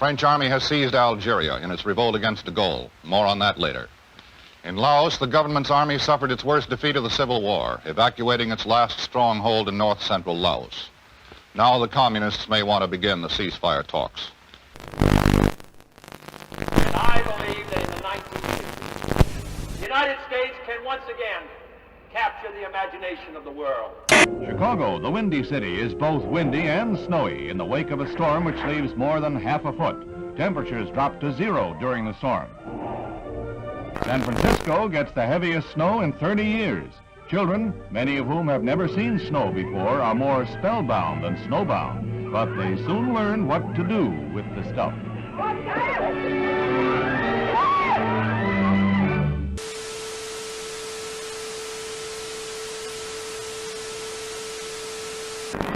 French army has seized Algeria in its revolt against de Gaulle. More on that later. In Laos, the government's army suffered its worst defeat of the Civil War, evacuating its last stronghold in north-central Laos. Now the communists may want to begin the ceasefire talks. And I believe that in the 1950s, the United States can once again capture the imagination of the world. Chicago, the Windy City, is both windy and snowy in the wake of a storm which leaves more than half a foot. Temperatures drop to 0 during the storm. San Francisco gets the heaviest snow in 30 years. Children, many of whom have never seen snow before, are more spellbound than snowbound, but they soon learn what to do with the stuff.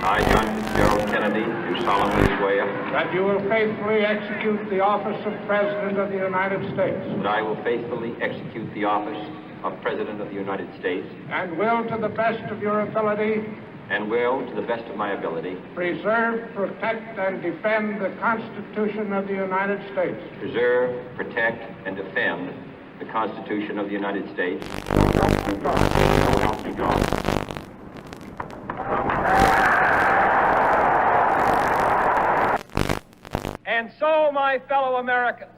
I, John Fitzgerald Kennedy, do solemnly swear that you will faithfully execute the office of President of the United States. that I will faithfully execute the office of President of the United States And will, to the best of your ability, and will, to the best of my ability, preserve, protect, and defend the Constitution of the United States. preserve, protect, and defend the Constitution of the United States. So help me God. And so, my fellow Americans,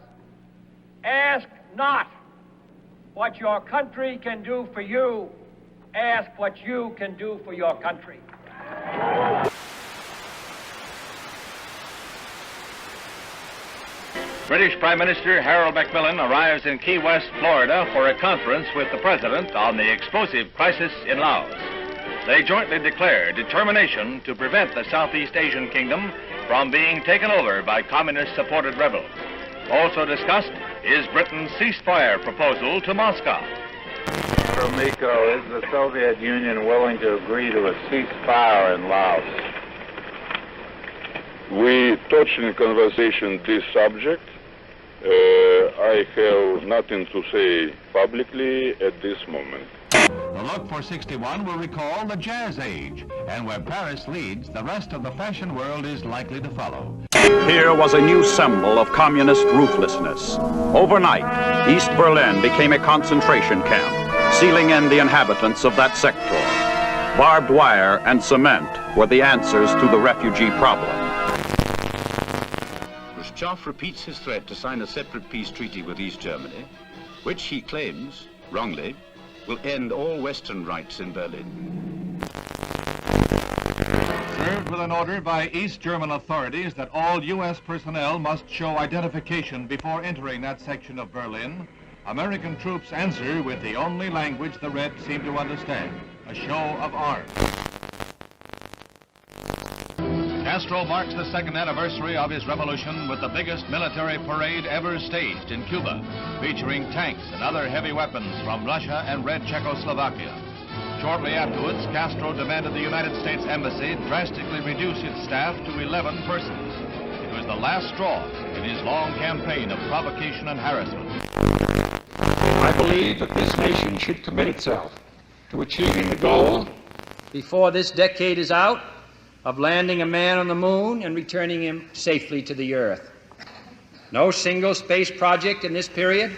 ask not what your country can do for you, ask what you can do for your country. British Prime Minister Harold Macmillan arrives in Key West, Florida for a conference with the President on the explosive crisis in Laos. They jointly declare determination to prevent the Southeast Asian kingdom from being taken over by communist-supported rebels. Also discussed is Britain's ceasefire proposal to Moscow. Miko, is the Soviet Union willing to agree to a ceasefire in Laos? We touched in conversation this subject. I have nothing to say publicly at this moment. The look for 61 will recall the Jazz Age, and where Paris leads, the rest of the fashion world is likely to follow. Here was a new symbol of communist ruthlessness. Overnight, East Berlin became a concentration camp, sealing in the inhabitants of that sector. Barbed wire and cement were the answers to the refugee problem. Khrushchev repeats his threat to sign a separate peace treaty with East Germany, which he claims, wrongly, will end all Western rights in Berlin. Served with an order by East German authorities that all U.S. personnel must show identification before entering that section of Berlin, American troops answer with the only language the Reds seem to understand, a show of arms. Castro marks the second anniversary of his revolution with the biggest military parade ever staged in Cuba, featuring tanks and other heavy weapons from Russia and Red Czechoslovakia. Shortly afterwards, Castro demanded the United States Embassy drastically reduce its staff to 11 persons. It was the last straw in his long campaign of provocation and harassment. I believe that this nation should commit itself to achieving the goal Before this decade is out, of landing a man on the moon and returning him safely to the Earth. No single space project in this period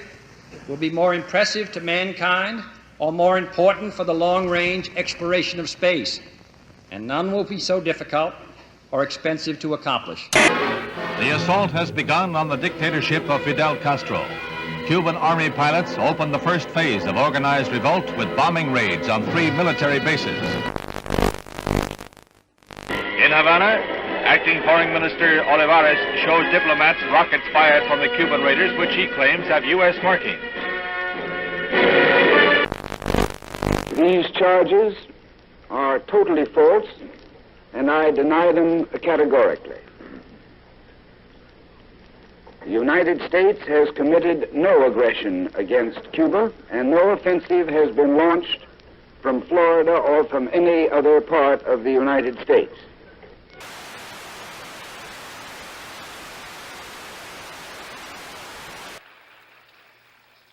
will be more impressive to mankind or more important for the long-range exploration of space, and none will be so difficult or expensive to accomplish. The assault has begun on the dictatorship of Fidel Castro. Cuban Army pilots opened the first phase of organized revolt with bombing raids on 3 military bases. In Havana, Acting Foreign Minister Olivares shows diplomats rockets fired from the Cuban raiders, which he claims have U.S. markings. These charges are totally false, and I deny them categorically. The United States has committed no aggression against Cuba, and no offensive has been launched from Florida or from any other part of the United States.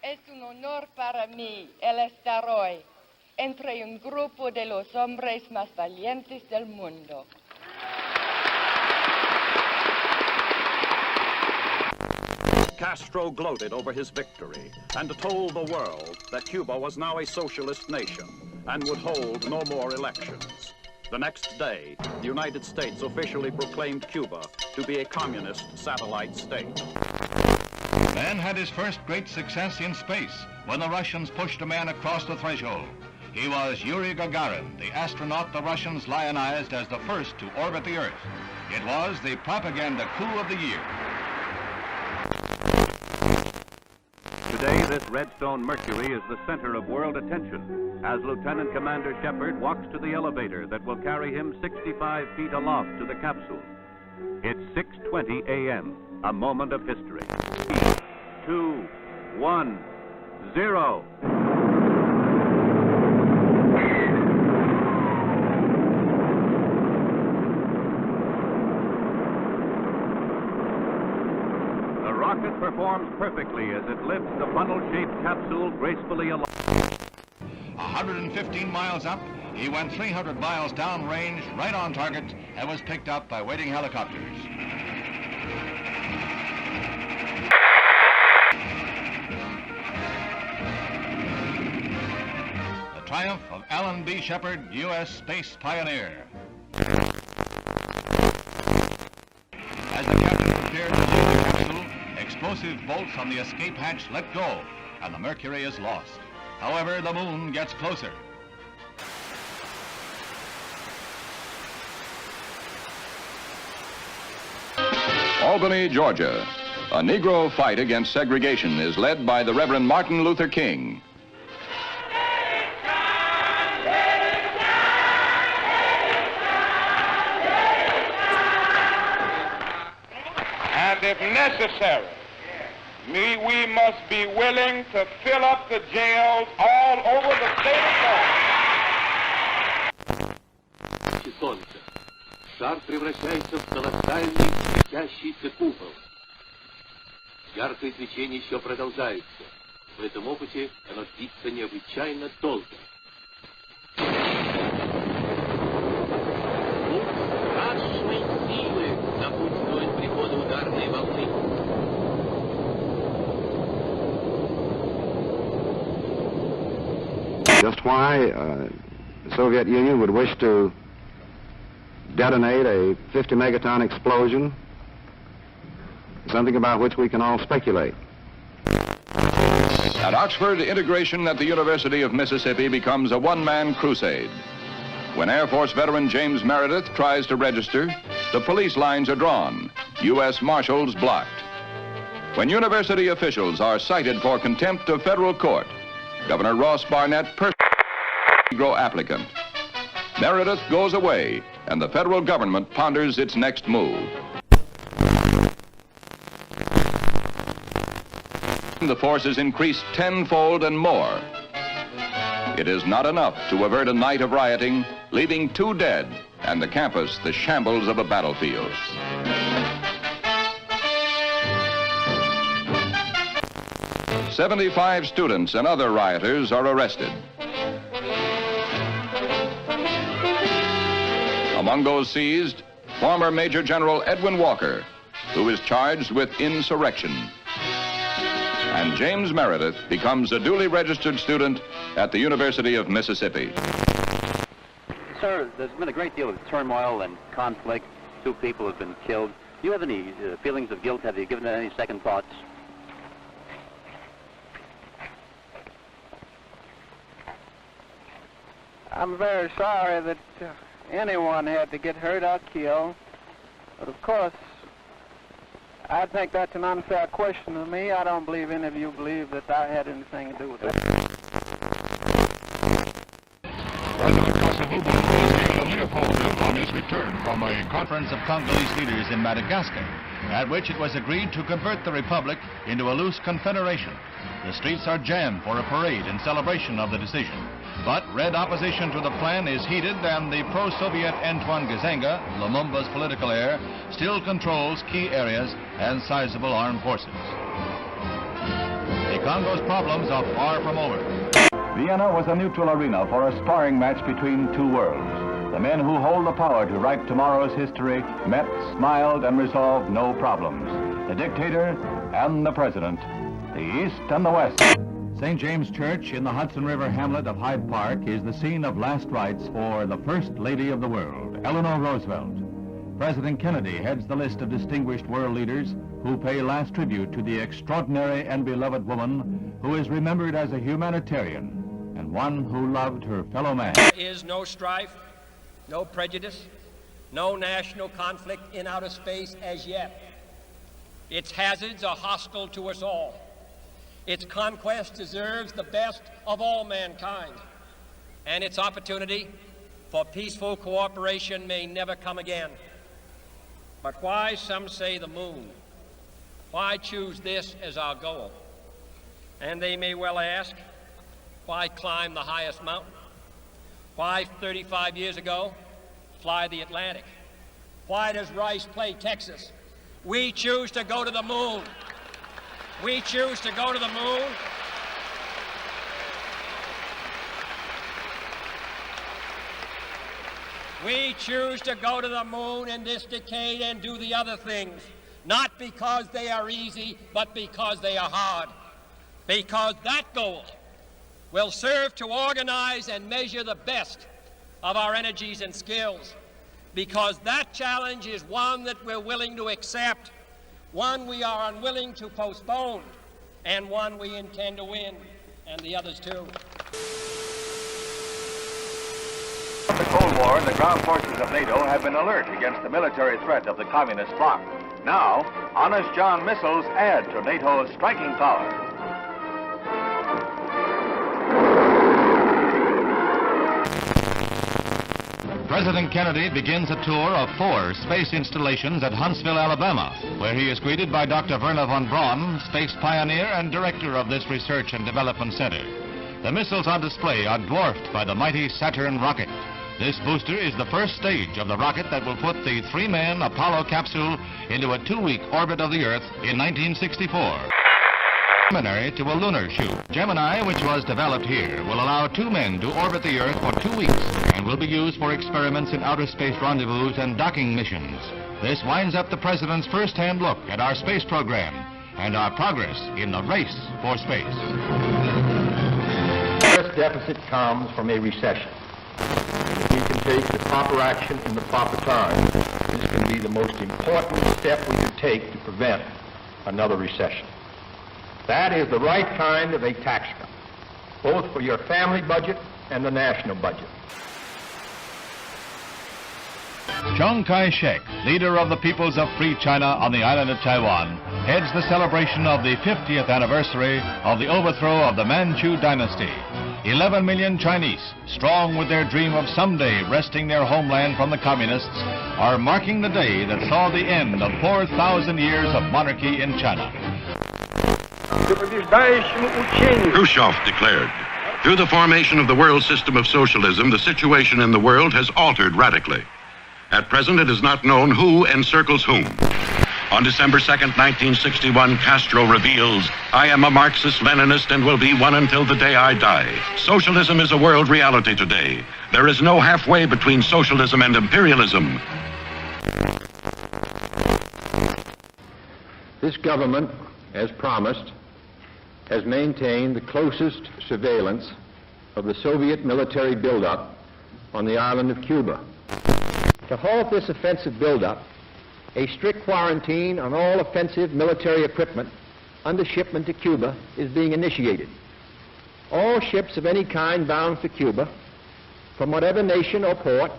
Es un honor para mí el estar hoy entre un grupo de los hombres más valientes del mundo. Castro gloated over his victory and told the world that Cuba was now a socialist nation and would hold no more elections. The next day, the United States officially proclaimed Cuba to be a communist satellite state. Man had his first great success in space when the Russians pushed a man across the threshold. He was Yuri Gagarin, the astronaut the Russians lionized as the first to orbit the Earth. It was the propaganda coup of the year. Today, this Redstone Mercury is the center of world attention as Lieutenant Commander Shepard walks to the elevator that will carry him 65 feet aloft to the capsule. It's 6:20 a.m., a moment of history. 3, 2, 1, 0. The rocket performs perfectly as it lifts the funnel-shaped capsule gracefully aloft. 115 miles up, he went 300 miles downrange, right on target, and was picked up by waiting helicopters. The triumph of Alan B. Shepard, U.S. space pioneer. As the captain prepared to leave the capsule, explosive bolts on the escape hatch let go, and the Mercury is lost. However, the moon gets closer. Albany, Georgia. A Negro fight against segregation is led by the Reverend Martin Luther King. And if necessary, we must be willing to fill up the jails all over the state of Florida. Солнце. Шар превращается в колоссальный светящийся купол. Яркое свечение еще продолжается. В этом опыте оно длится необычайно долго. Страшной силы напутствует прихода ударной волны. Just why the Soviet Union would wish to detonate a 50 megaton explosion, something about which we can all speculate. At Oxford, integration at the University of Mississippi becomes a one-man crusade. When Air Force veteran James Meredith tries to register, the police lines are drawn, U.S. Marshals blocked. When university officials are cited for contempt of federal court, Governor Ross Barnett personally Negro applicant. Meredith goes away, and the federal government ponders its next move. The force is increased tenfold and more. It is not enough to avert a night of rioting, leaving 2 dead and the campus the shambles of a battlefield. "75 students and other rioters are arrested. Among those seized, former Major General Edwin Walker, who is charged with insurrection. And James Meredith becomes a duly registered student at the University of Mississippi." Sir, there's been a great deal of turmoil and conflict. 2 people have been killed. Do you have any feelings of guilt? Have you given it any second thoughts? I'm very sorry that anyone had to get hurt or killed. But of course, I think that's an unfair question to me. I don't believe any of you believe that I had anything to do with it. President Kasavubu is taking Leopoldville on his return from a conference of Congolese leaders in Madagascar, at which it was agreed to convert the republic into a loose confederation. The streets are jammed for a parade in celebration of the decision. But red opposition to the plan is heated, and the pro-Soviet Antoine Gizenga, Lumumba's political heir, still controls key areas and sizable armed forces. The Congo's problems are far from over. Vienna was a neutral arena for a sparring match between 2 worlds. The men who hold the power to write tomorrow's history met, smiled, and resolved no problems. The dictator and the President, the East and the West. St. James Church in the Hudson River hamlet of Hyde Park is the scene of last rites for the First Lady of the World, Eleanor Roosevelt. President Kennedy heads the list of distinguished world leaders who pay last tribute to the extraordinary and beloved woman who is remembered as a humanitarian and one who loved her fellow man. There is no strife, no prejudice, no national conflict in outer space as yet. Its hazards are hostile to us all. Its conquest deserves the best of all mankind, and its opportunity for peaceful cooperation may never come again. But why, some say, the moon? Why choose this as our goal? And they may well ask, why climb the highest mountain? Why, 35 years ago, fly the Atlantic? Why does Rice play Texas? We choose to go to the moon. We choose to go to the moon. We choose to go to the moon in this decade and do the other things, not because they are easy, but because they are hard. Because that goal will serve to organize and measure the best of our energies and skills. Because that challenge is one that we're willing to accept, one we are unwilling to postpone, and one we intend to win, and the others too. The Cold War, the ground forces of NATO have been alert against the military threat of the communist bloc. Now, Honest John missiles add to NATO's striking power. President Kennedy begins a tour of 4 space installations at Huntsville, Alabama, where he is greeted by Dr. Werner von Braun, space pioneer and director of this research and development center. The missiles on display are dwarfed by the mighty Saturn rocket. This booster is the first stage of the rocket that will put the 3-man Apollo capsule into a 2-week orbit of the Earth in 1964. Preliminary to a lunar shoot. Gemini, which was developed here, will allow 2 men to orbit the Earth for 2 weeks and will be used for experiments in outer space rendezvous and docking missions. This winds up the President's first-hand look at our space program and our progress in the race for space. The first deficit comes from a recession. If we can take the proper action in the proper time, this can be the most important step we could take to prevent another recession. That is the right kind of a tax cut, both for your family budget and the national budget. Chiang Kai-shek, leader of the peoples of Free China on the island of Taiwan, heads the celebration of the 50th anniversary of the overthrow of the Manchu dynasty. 11 million Chinese, strong with their dream of someday wresting their homeland from the communists, are marking the day that saw the end of 4,000 years of monarchy in China. Khrushchev declared, through the formation of the world system of socialism, the situation in the world has altered radically. At present, it is not known who encircles whom. On December 2nd, 1961, Castro reveals, I am a Marxist-Leninist and will be one until the day I die. Socialism is a world reality today. There is no halfway between socialism and imperialism. This government, as promised, has maintained the closest surveillance of the Soviet military buildup on the island of Cuba. To halt this offensive buildup, a strict quarantine on all offensive military equipment under shipment to Cuba is being initiated. All ships of any kind bound for Cuba, from whatever nation or port,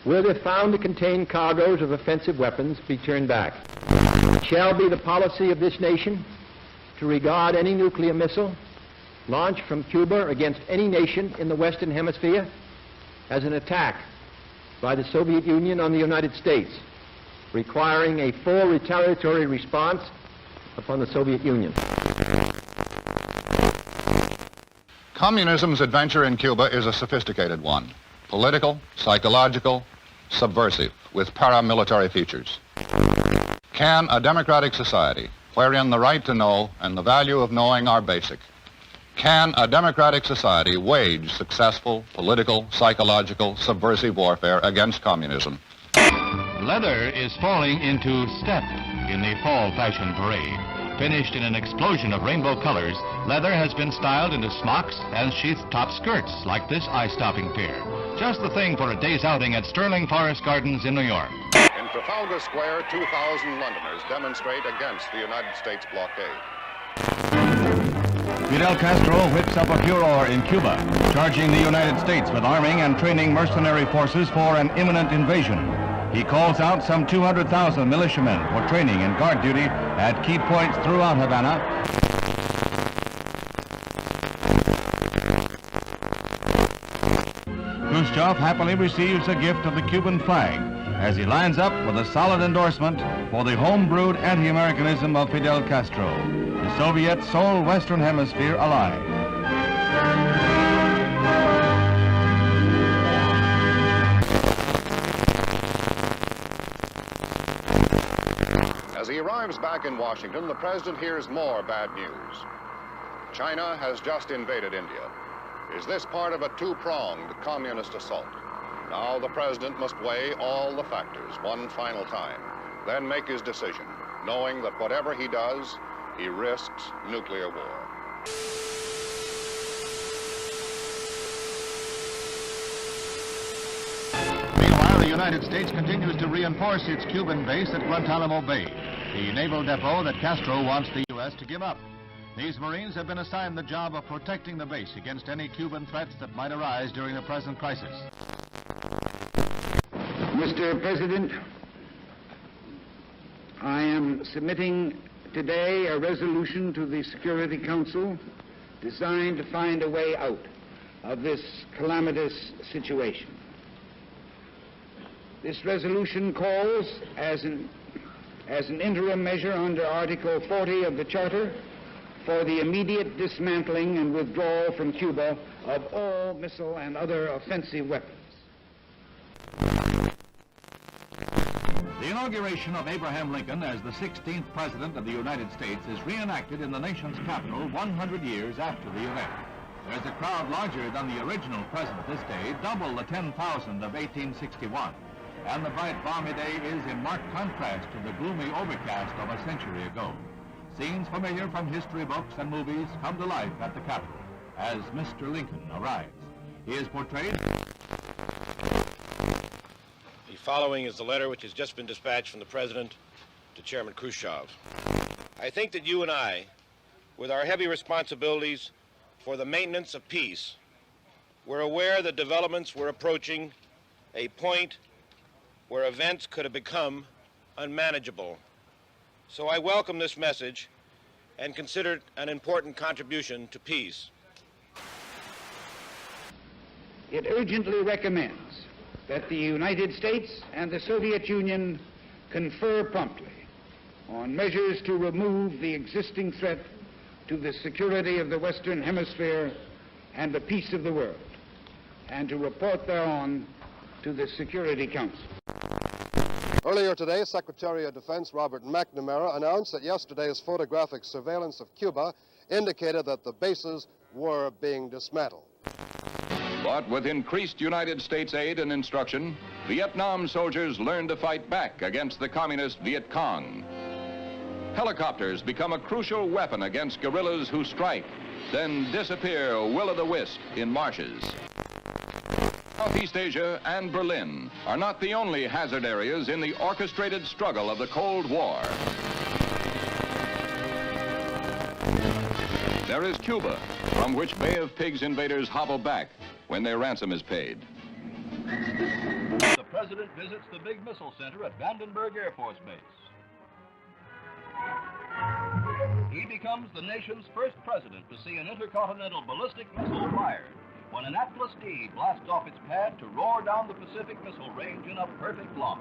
where they're found to contain cargoes of offensive weapons, be turned back. It shall be the policy of this nation to regard any nuclear missile launched from Cuba against any nation in the Western Hemisphere as an attack by the Soviet Union on the United States, requiring a full retaliatory response upon the Soviet Union. Communism's adventure in Cuba is a sophisticated one. Political, psychological, subversive, with paramilitary features. Can a democratic society, wherein the right to know and the value of knowing are basic, can a democratic society wage successful political, psychological, subversive warfare against communism? Leather is falling into step in the fall fashion parade. Finished in an explosion of rainbow colors, leather has been styled into smocks and sheath-top skirts like this eye-stopping pair. Just the thing for a day's outing at Sterling Forest Gardens in New York. In Trafalgar Square, 2,000 Londoners demonstrate against the United States blockade. Fidel Castro whips up a furor in Cuba, charging the United States with arming and training mercenary forces for an imminent invasion. He calls out some 200,000 militiamen for training and guard duty at key points throughout Havana. Khrushchev happily receives a gift of the Cuban flag as he lines up with a solid endorsement for the home-brewed anti-Americanism of Fidel Castro, the Soviet sole Western Hemisphere ally. As he arrives back in Washington, the president hears more bad news. China has just invaded India. Is this part of a two-pronged communist assault? Now the president must weigh all the factors one final time, then make his decision, knowing that whatever he does, he risks nuclear war. Meanwhile, the United States continues to reinforce its Cuban base at Guantanamo Bay, the naval depot that Castro wants the U.S. to give up. These Marines have been assigned the job of protecting the base against any Cuban threats that might arise during the present crisis. Mr. President, I am submitting today a resolution to the Security Council designed to find a way out of this calamitous situation. This resolution calls, as an interim measure under Article 40 of the Charter, for the immediate dismantling and withdrawal from Cuba of all missile and other offensive weapons. The inauguration of Abraham Lincoln as the 16th President of the United States is reenacted in the nation's capital 100 years after the event. There's a crowd larger than the original president this day, double the 10,000 of 1861. And the bright, balmy day is in marked contrast to the gloomy overcast of a century ago. Scenes familiar from history books and movies come to life at the Capitol as Mr. Lincoln arrives. He is portrayed. The following is the letter which has just been dispatched from the President to Chairman Khrushchev. I think that you and I, with our heavy responsibilities for the maintenance of peace, were aware that developments were approaching a point where events could have become unmanageable. So I welcome this message and consider it an important contribution to peace. It urgently recommends that the United States and the Soviet Union confer promptly on measures to remove the existing threat to the security of the Western Hemisphere and the peace of the world, and to report thereon to the Security Council. Earlier today, Secretary of Defense Robert McNamara announced that yesterday's photographic surveillance of Cuba indicated that the bases were being dismantled. But with increased United States aid and instruction, Vietnam soldiers learned to fight back against the communist Viet Cong. Helicopters become a crucial weapon against guerrillas who strike, then disappear will-o'-the-wisp in marshes. Southeast Asia and Berlin are not the only hazard areas in the orchestrated struggle of the Cold War. There is Cuba, from which Bay of Pigs invaders hobble back when their ransom is paid. The President visits the big missile center at Vandenberg Air Force Base. He becomes the nation's first president to see an intercontinental ballistic missile fired when an Atlas D blasts off its pad to roar down the Pacific Missile Range in a perfect launch.